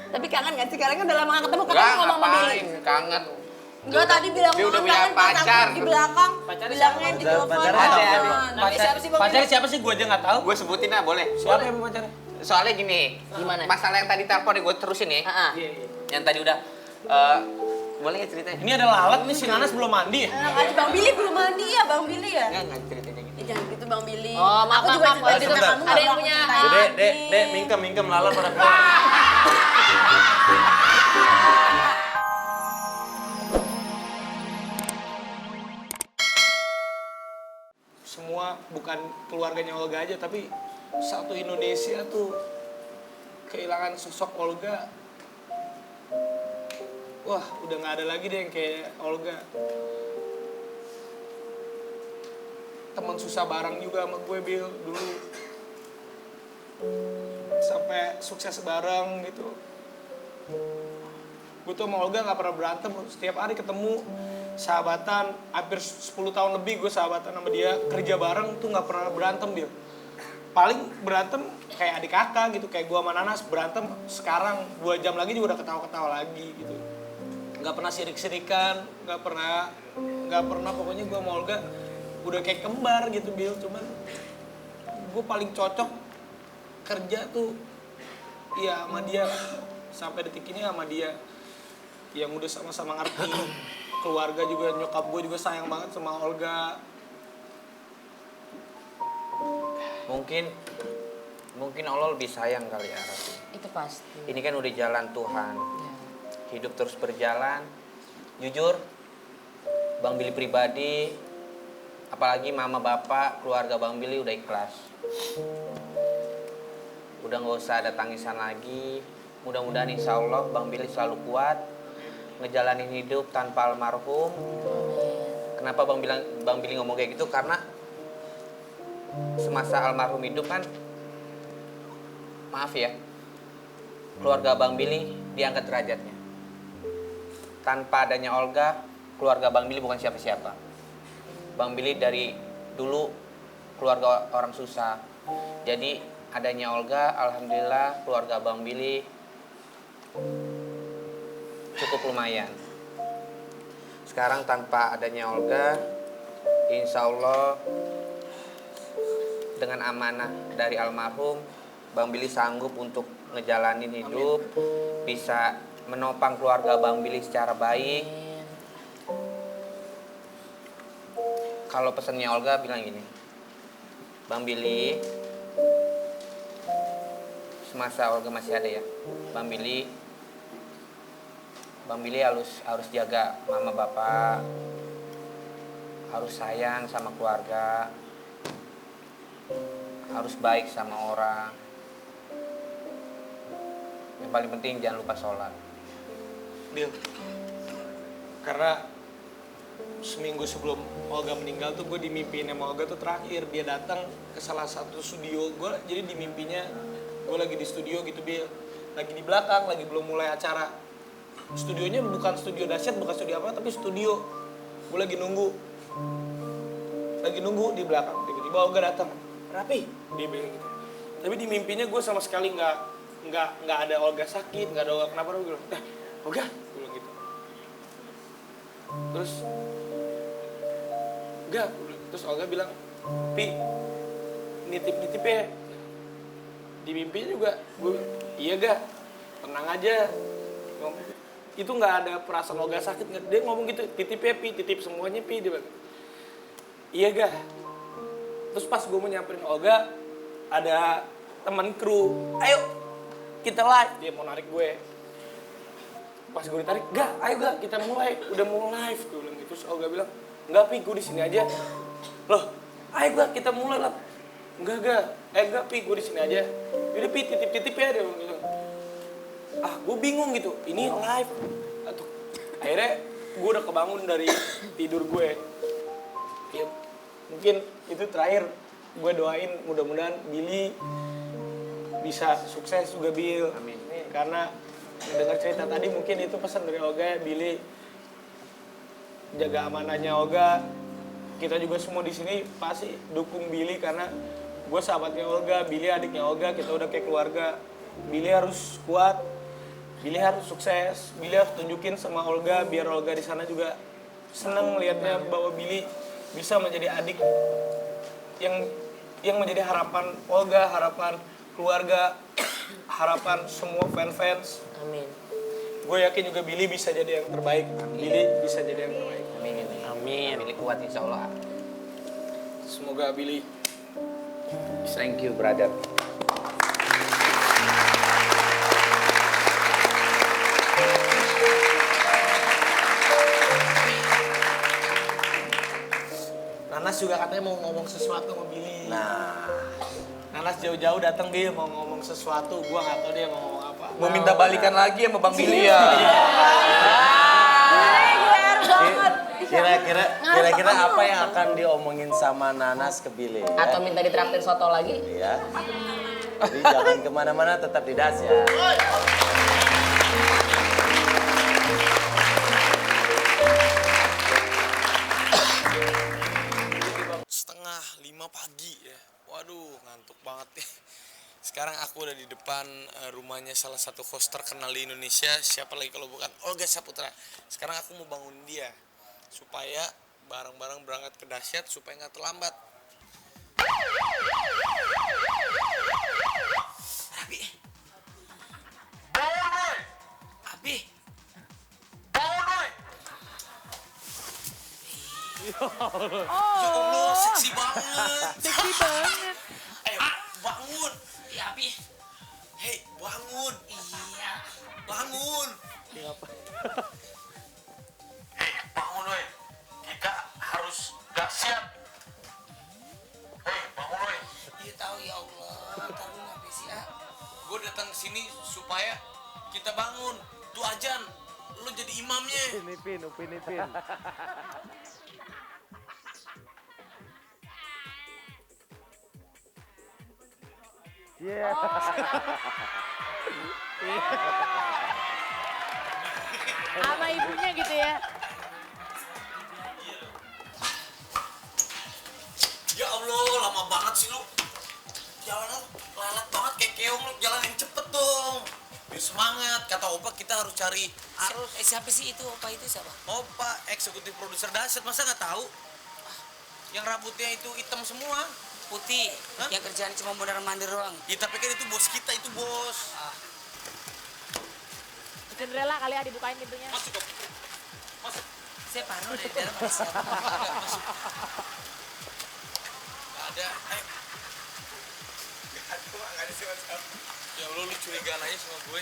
Tapi kangen gak sih? Kalian udah lama gak ketemu, Enggak, katanya ngomong sama Billy. ngapain, kangen. Enggak, tadi bilang dia udah punya kangen, pas aku pacar. di belakang. Pacarnya Bilangnya siapa? di telepon. Pacarnya Ada. Namanya siapa sih Bang? Pacarnya siapa sih? Gue aja nggak tahu. Gue sebutin lah boleh. Siapa yang pacarnya? Soalnya gini. Gimana? Masalah yang tadi telepon nih gue terusin nih. Heeh. Iya, iya. Yang tadi udah boleh nggak ceritanya? Ini ada lalat nih, si Nanas belum mandi ya? Kan Bang Billy belum mandi ya, Bang Billy ya? Enggak ceritanya gitu. Jangan gitu Bang Billy. Oh, maaf, Aku juga maaf, cerita gitu. kamu. Ada yang punya Dek, mingkem lalat pada keluar. Semua bukan keluarganya Olga aja, tapi satu Indonesia tuh kehilangan sosok Olga. Wah, udah nggak ada lagi deh yang kayak Olga. Teman susah bareng juga sama gue, Bill, dulu. Sampai sukses bareng gitu. Gue tuh sama Olga nggak pernah berantem, setiap hari ketemu, sahabatan, hampir 10 tahun lebih gue sahabatan sama dia, kerja bareng tuh nggak pernah berantem, Bill. Paling berantem kayak adik kakak gitu, kayak gue sama Nanas berantem sekarang 2 jam lagi juga udah ketawa-ketawa lagi gitu. Nggak pernah sirik-sirikan, nggak pernah pokoknya gue sama Olga udah kayak kembar gitu, Bill. Cuman gue paling cocok kerja tuh ya sama dia, sampai detik ini sama dia, yang udah sama-sama ngerti keluarga juga, nyokap gue juga sayang banget sama Olga. Mungkin Allah lebih sayang kali ya, Raffi. Itu pasti. Ini kan udah jalan Tuhan. Ya. Hidup terus berjalan. Jujur, Bang Billy pribadi, apalagi mama bapak, keluarga Bang Billy udah ikhlas. Udah nggak usah ada tangisan lagi. Mudah-mudahan insya Allah Bang Billy selalu kuat ngejalanin hidup tanpa almarhum. Kenapa Bang Billy ngomong kayak gitu? Karena semasa almarhum hidup kan, maaf ya, keluarga Bang Billy diangkat derajatnya. Tanpa adanya Olga, keluarga Bang Billy bukan siapa-siapa. Bang Billy dari dulu keluarga orang susah. Jadi adanya Olga, alhamdulillah keluarga Bang Billy cukup lumayan. Sekarang tanpa adanya Olga, insya Allah dengan amanah dari almarhum, Bang Billy sanggup untuk ngejalanin hidup. Amin. Bisa menopang keluarga Bang Billy secara baik. Kalau pesannya Olga bilang gini, Bang Billy, semasa Olga masih ada ya, Bang Billy harus jaga mama bapak, harus sayang sama keluarga, harus baik sama orang. Yang paling penting jangan lupa sholat. Bil, karena seminggu sebelum Olga meninggal tuh gue dimimpiin sama Olga tuh terakhir. Dia datang ke salah satu studio gue, jadi di mimpinya gue lagi di studio gitu, Bil. Lagi di belakang, lagi belum mulai acara. Studionya bukan studio dahsyat, bukan studio apa, tapi studio. Gue lagi nunggu di belakang. Tiba-tiba Olga datang, Rapi, dia bilang gitu. Tapi di mimpinya gue sama sekali nggak ada Olga sakit, nggak ada Olga kenapa. Gue bilang, Olga, gue bilang gitu. Terus Olga bilang, Pi, nitip ya. Di mimpinya juga gue bilang, iya ga, tenang aja. Itu nggak ada perasaan Olga sakit. Dia ngomong gitu, titip ya Pi, titip semuanya Pi. Dia bilang, iya ga. Terus pas gue mau nyamperin Olga, ada teman kru, ayo kita live. Dia mau narik gue. Pas gue ditarik, ayo kita mulai, udah mau live. Gue bilang gitu. Terus Olga bilang, enggak Pi, gue di sini aja. Loh, ayo kita mulai lah. Enggak Pi, gue di sini aja. Yaudah Pi, titip ya. Dia bilang gitu. Gue bingung gitu, ini live. Akhirnya gue udah kebangun dari tidur gue. Ya, mungkin itu terakhir gue doain mudah-mudahan Billy bisa sukses juga, Bill. Amin. Karena dengar cerita tadi mungkin itu pesan dari Olga, Billy jaga amanahnya Olga. Kita juga semua di sini pasti dukung Billy karena gue sahabatnya Olga, Billy adiknya Olga, kita udah kayak keluarga. Billy harus kuat, Billy harus sukses, Billy harus tunjukin sama Olga biar Olga di sana juga seneng liatnya bahwa Billy bisa menjadi adik yang menjadi harapan Olga, harapan keluarga, harapan semua fans. Amin. Gue yakin juga Billy bisa jadi yang terbaik. Billy bisa jadi yang terbaik. Amin. Billy kuat insya Allah. Semoga Billy. Thank you, brother. Nanas juga katanya mau ngomong sesuatu sama Billy. Nah, Nanas jauh-jauh datang dia mau ngomong sesuatu, gua nggak tahu dia mau ngomong apa. mau minta balikan lagi sama Bang Billy ya. Kira-kira apa yang akan diomongin sama Nanas ke Billy? Ya? Atau minta ditraktir soto lagi? Ya. Jadi jangan kemana-mana, tetap di Das ya. Setengah 5 pagi ya. Waduh, ngantuk banget nih. Sekarang aku udah di depan rumahnya salah satu host terkenal di Indonesia. Siapa lagi kalau bukan Olga Saputra. Sekarang aku mau bangun dia supaya barang-barang berangkat ke Dahsyat supaya nggak terlambat. Abi, bangun boy. Abi, bangun boy. Ya Allah, seksi banget. Seksi banget. Ayo, bangun. Ya, Abi. Hei, bangun. Iya. Bangun. Hei, bangun, woi. Kita harus dahsyat. Hei, bangun, woi. Iya tahu ya Allah. Tahu nggak sih ya? Gue datang ke sini supaya kita bangun. Tuh ajan. Lo jadi imamnya. Upin Ipin. Iya. Sama ibunya gitu ya. Ya Allah, lama banget sih lu. Jalan lalat banget kayak keong lu, jalan yang cepet dong. Biar semangat, kata Opa kita harus cari arus. Siapa sih itu? Opa itu siapa? Opa, eksekutif produser Dahsyat, masa nggak tahu? Yang rambutnya itu hitam semua. Putih, Hah? yang kerjaan cuma beneran mandir doang. Ya tapi kan itu bos kita, itu bos. Cinderella kali ya dibukain pintunya. Masuk dong. Masuk. Saya parno dari dalam ada siapa. Ada, masuk. Gak ada, ayo. Gak ada siapa-siapa. Ya Allah, lu curigaan aja sama gue.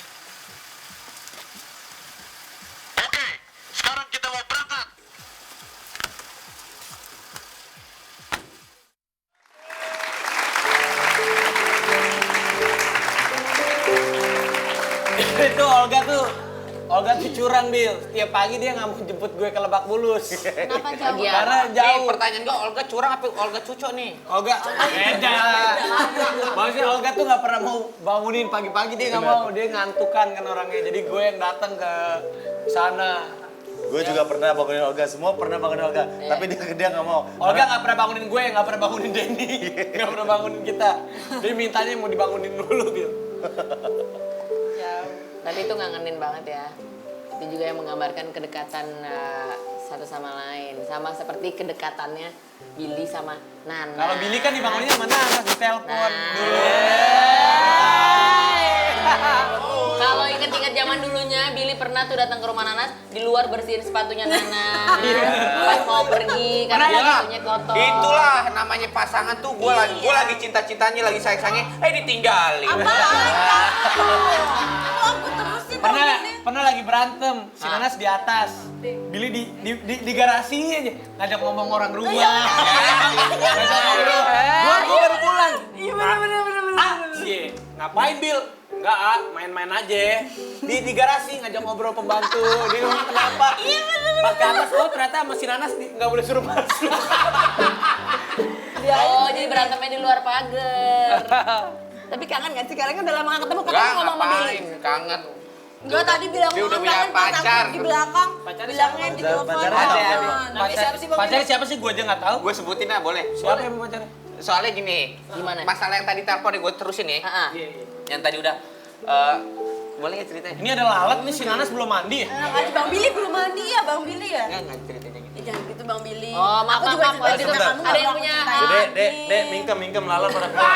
Oke, sekarang kita mau berangkat. Itu Olga tuh curang, Bil. Tiap pagi dia nggak mau jemput gue ke Lebak Bulus. Kenapa jauh? Karena Nih, jauh. pertanyaan gue, Olga curang apa Olga cucok nih? Olga, beda. Maksudnya Olga tuh nggak pernah mau bangunin pagi-pagi, dia nggak mau. Dia ngantukan kan orangnya. Jadi gue yang datang ke sana. Gue juga pernah bangunin Olga, semua pernah bangunin Olga. Tapi dia nggak mau. Olga nggak pernah bangunin gue, nggak pernah bangunin Denny, nggak pernah bangunin kita. Dia mintanya mau dibangunin dulu, Bil. Tapi itu ngangenin banget ya. Itu juga yang menggambarkan kedekatan satu sama lain. Sama seperti kedekatannya Billy sama Nana. Kalau Billy kan dibangunin sama Nana, di telepon dulu. Kalau inget-inget zaman dulunya, Billy pernah tuh datang ke rumah Nanas, di luar bersihin sepatunya Nana. Pas mau pergi, karena sepatunya kotor. Itulah namanya pasangan tuh. Gue lagi cinta-cintanya, lagi sayang-sayangnya, ditinggalin. Pernah lagi berantem, si Nanas di atas, Billy di garasi aja ngajak ngomong orang rumah. Ngajak ngobrol. Gua baru pulang. Iya bener. Cie, ngapain Bil? Enggak, main-main aja. Di garasi ngajak ngobrol pembantu. Dia ngomong kenapa? Pas ke atas, ternyata sama si Nanas nggak boleh suruh masuk. Oh, jadi berantemnya di luar pagar. Tapi kangen gak sih? Kalian kan udah lama gak ketemu, Enggak, katanya ngomong sama Billy. ngapain, kangen. Enggak, tadi bilang Dia udah kangen, punya pas pacar. aku di belakang, Pacarnya bilangnya di telepon. Pacarnya kangen. siapa? Namanya siapa sih Bang Pacarnya Billy? siapa sih? Gue aja nggak tahu. Gue sebutin lah, boleh. Siapa yang pacarnya? Soalnya gini, Gimana? masalah yang tadi telepon gue terusin ya. Ah, ah. Iya. Yang tadi udah, Boleh nggak ceritain? Ini ada lalat nih, si Nanas belum mandi ya? Bang Billy belum mandi ya, Bang Billy ya? Enggak ceritanya gitu. Jangan gitu Bang Billy. Oh, maaf, Aku juga maaf, cerita gitu. kamu Ada yang aku punya, ceritain. Dek, mingkem lalat pada keluar.